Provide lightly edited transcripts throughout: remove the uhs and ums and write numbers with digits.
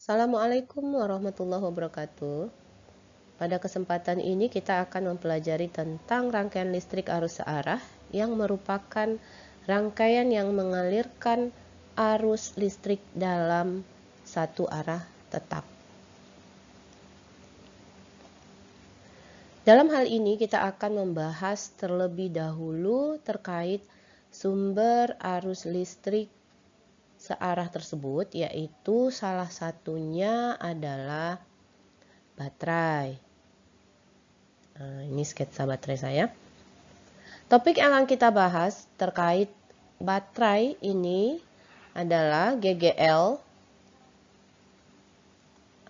Assalamualaikum warahmatullahi wabarakatuh. Pada kesempatan ini kita akan mempelajari tentang rangkaian listrik arus searah yang merupakan rangkaian yang mengalirkan arus listrik dalam satu arah tetap. Dalam hal ini kita akan membahas terlebih dahulu terkait sumber arus listrik searah tersebut, yaitu salah satunya adalah baterai. Nah, ini sketsa baterai saya. Topik yang akan kita bahas terkait baterai ini adalah GGL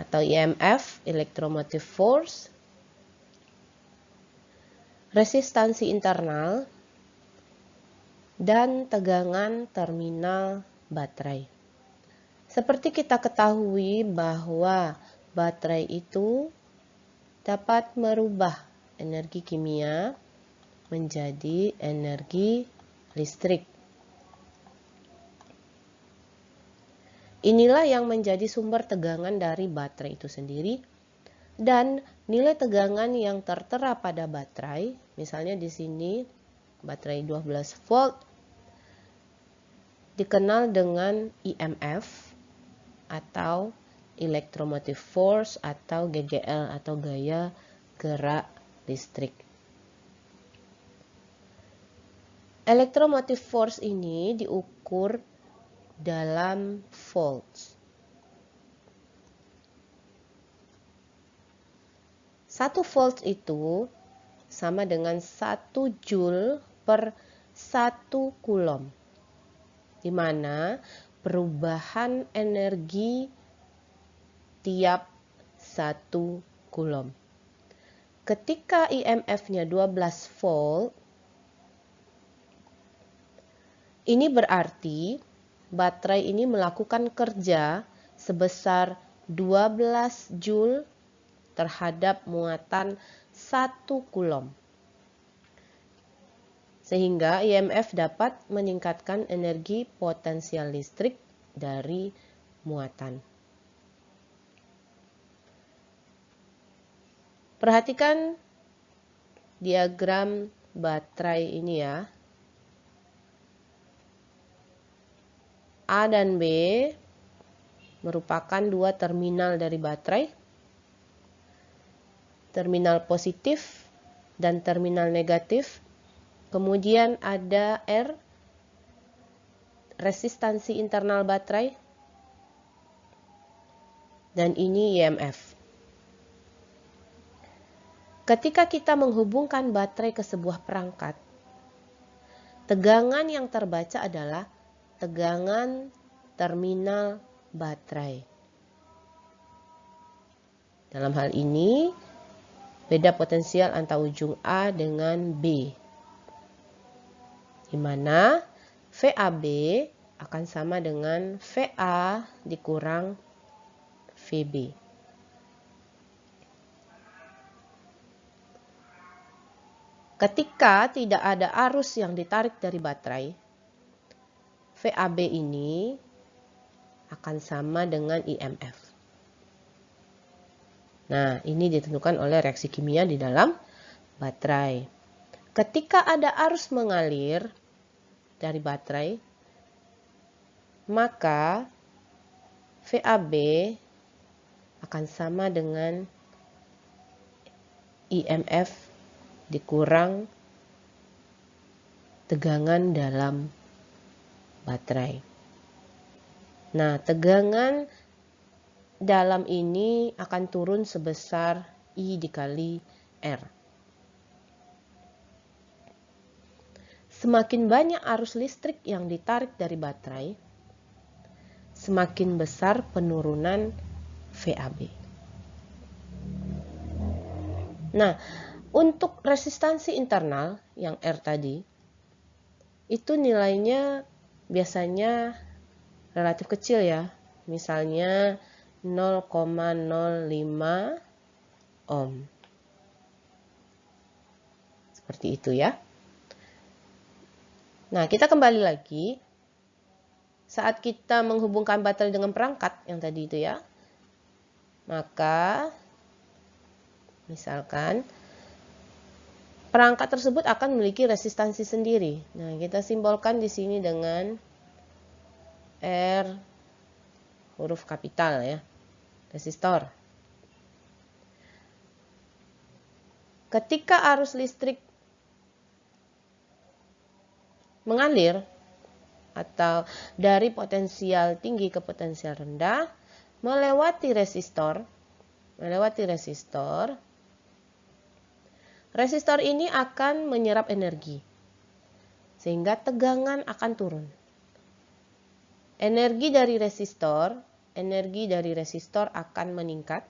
atau EMF, electromotive force, resistansi internal, dan tegangan terminal baterai. Seperti kita ketahui bahwa baterai itu dapat merubah energi kimia menjadi energi listrik. Inilah yang menjadi sumber tegangan dari baterai itu sendiri, dan nilai tegangan yang tertera pada baterai, misalnya di sini baterai 12 volt dikenal dengan EMF atau electromotive force atau GGL atau gaya gerak listrik. Electromotive force ini diukur dalam volts. 1 volt itu sama dengan 1 joule per 1 coulomb, di mana perubahan energi tiap 1 coulomb. Ketika EMF-nya 12 volt, ini berarti baterai ini melakukan kerja sebesar 12 joule terhadap muatan 1 coulomb. Sehingga EMF dapat meningkatkan energi potensial listrik dari muatan. Perhatikan diagram baterai ini ya. A dan B merupakan dua terminal dari baterai. Terminal positif dan terminal negatif. Kemudian ada R, resistansi internal baterai, dan ini EMF. Ketika kita menghubungkan baterai ke sebuah perangkat, tegangan yang terbaca adalah tegangan terminal baterai. Dalam hal ini, beda potensial antara ujung A dengan B, di mana VAB akan sama dengan VA dikurang VB. Ketika tidak ada arus yang ditarik dari baterai, VAB ini akan sama dengan EMF. Nah, ini ditentukan oleh reaksi kimia di dalam baterai. Ketika ada arus mengalir dari baterai, maka VAB akan sama dengan EMF dikurang tegangan dalam baterai. Nah, tegangan dalam ini akan turun sebesar I dikali R. Semakin banyak arus listrik yang ditarik dari baterai, semakin besar penurunan VAB. Nah, untuk resistansi internal yang R tadi, itu nilainya biasanya relatif kecil ya. Misalnya 0,05 ohm. Seperti itu ya. Nah, kita kembali lagi. Saat kita menghubungkan baterai dengan perangkat yang tadi itu ya, Maka misalkan perangkat tersebut akan memiliki resistansi sendiri. Nah, kita simbolkan di sini dengan R huruf kapital ya, resistor. Ketika arus listrik mengalir atau dari potensial tinggi ke potensial rendah melewati resistor, resistor ini akan menyerap energi sehingga tegangan akan turun. Energi dari resistor akan meningkat.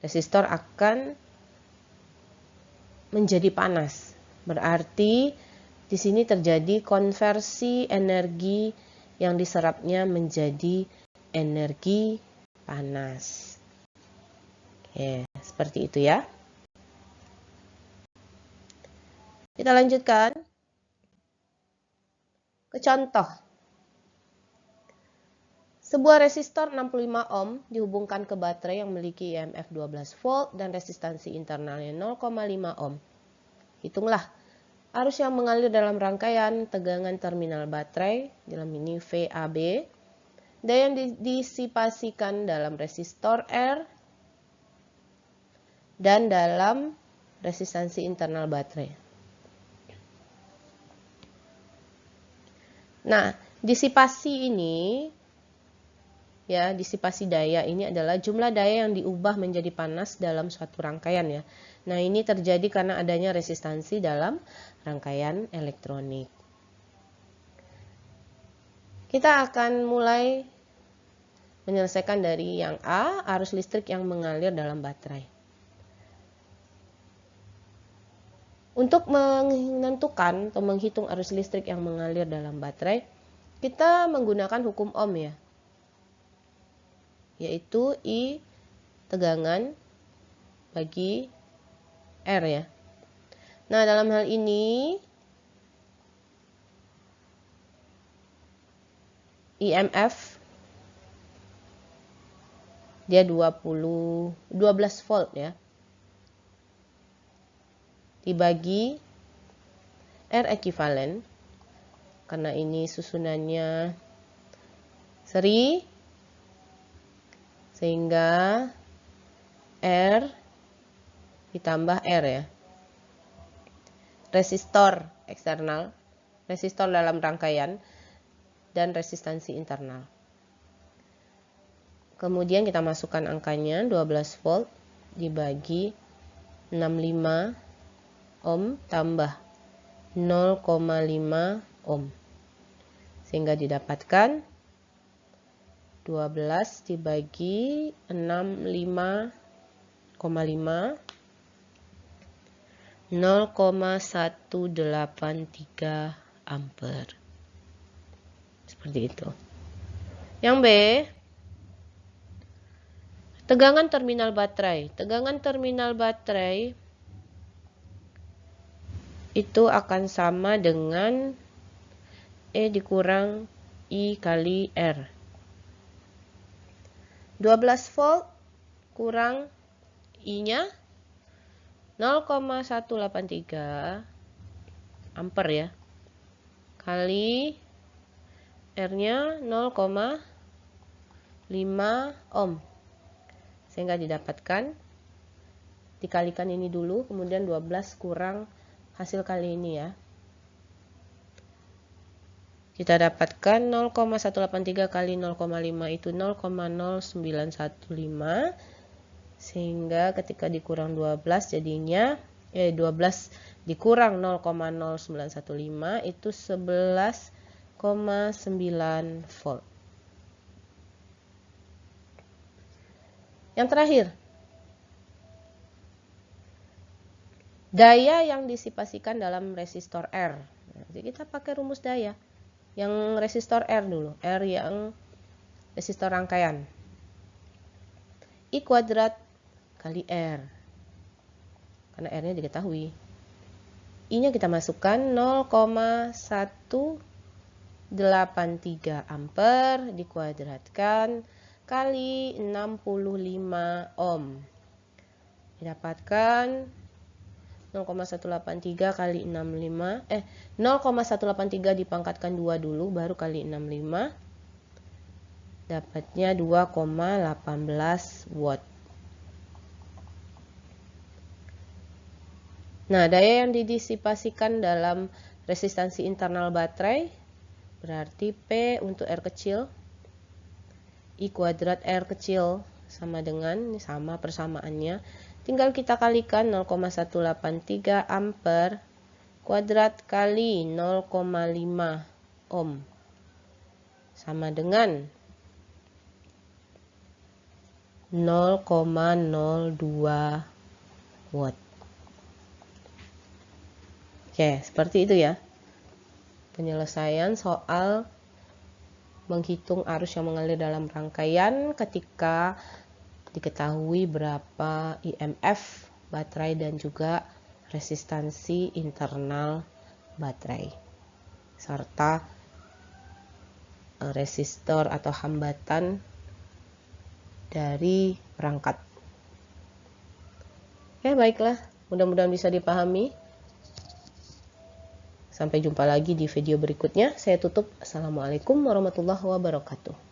Resistor akan menjadi panas. Berarti di sini terjadi konversi energi yang diserapnya menjadi energi panas. Oke, seperti itu ya. Kita lanjutkan ke contoh. Sebuah resistor 65 ohm dihubungkan ke baterai yang memiliki IMF 12 volt dan resistansi internalnya 0,5 ohm. Hitunglah arus yang mengalir dalam rangkaian tegangan terminal baterai, dalam ini VAB, daya yang didisipasikan dalam resistor R, dan dalam resistansi internal baterai. Nah, disipasi ini, ya, disipasi daya ini adalah jumlah daya yang diubah menjadi panas dalam suatu rangkaian ya. Nah, ini terjadi karena adanya resistansi dalam rangkaian elektronik. Kita akan mulai menyelesaikan dari yang A, arus listrik yang mengalir dalam baterai. Untuk menentukan atau menghitung arus listrik yang mengalir dalam baterai, kita menggunakan hukum Ohm ya, yaitu I tegangan bagi R ya. Nah, dalam hal ini IMF dia 12 volt ya, dibagi R ekuivalen, karena ini susunannya seri, sehingga R ditambah R ya. Resistor eksternal, resistor dalam rangkaian, dan resistansi internal. Kemudian kita masukkan angkanya 12 volt dibagi 65 ohm tambah 0,5 ohm. Sehingga didapatkan 12 dibagi 65,5 0,183 ampere. Seperti itu. Yang B, tegangan terminal baterai. Tegangan terminal baterai itu akan sama dengan E dikurang I kali R. 12 volt kurang I-nya 0,183 ampere ya, kali R-nya 0,5 ohm. Sehingga didapatkan, dikalikan ini dulu, kemudian 12 kurang hasil kali ini ya. Kita dapatkan 0,183 kali 0,5 itu 0,0915. Sehingga ketika dikurang 12 jadinya 12 dikurang 0,0915 itu 11,9 volt. Yang terakhir, daya yang disipasikan dalam resistor R. Jadi kita pakai rumus daya. Yang resistor R dulu, R yang resistor rangkaian. I kuadrat kali R. Karena R-nya diketahui. I-nya kita masukkan 0,183 ampere dikuadratkan kali 65 ohm. Didapatkan 0,183 kali 65, 0,183 dipangkatkan 2 dulu, baru kali 65. Dapatnya 2,18 watt. Nah, daya yang didisipasikan dalam resistansi internal baterai berarti P untuk R kecil, I kuadrat R kecil sama dengan, ini sama persamaannya, tinggal kita kalikan 0,183 ampere kuadrat kali 0,5 ohm sama dengan 0,02 watt. Oke, seperti itu ya penyelesaian soal menghitung arus yang mengalir dalam rangkaian ketika diketahui berapa IMF baterai dan juga resistansi internal baterai serta resistor atau hambatan dari perangkat. Oke, baiklah, mudah-mudahan bisa dipahami. Sampai jumpa lagi di video berikutnya. Saya tutup. Assalamualaikum warahmatullahi wabarakatuh.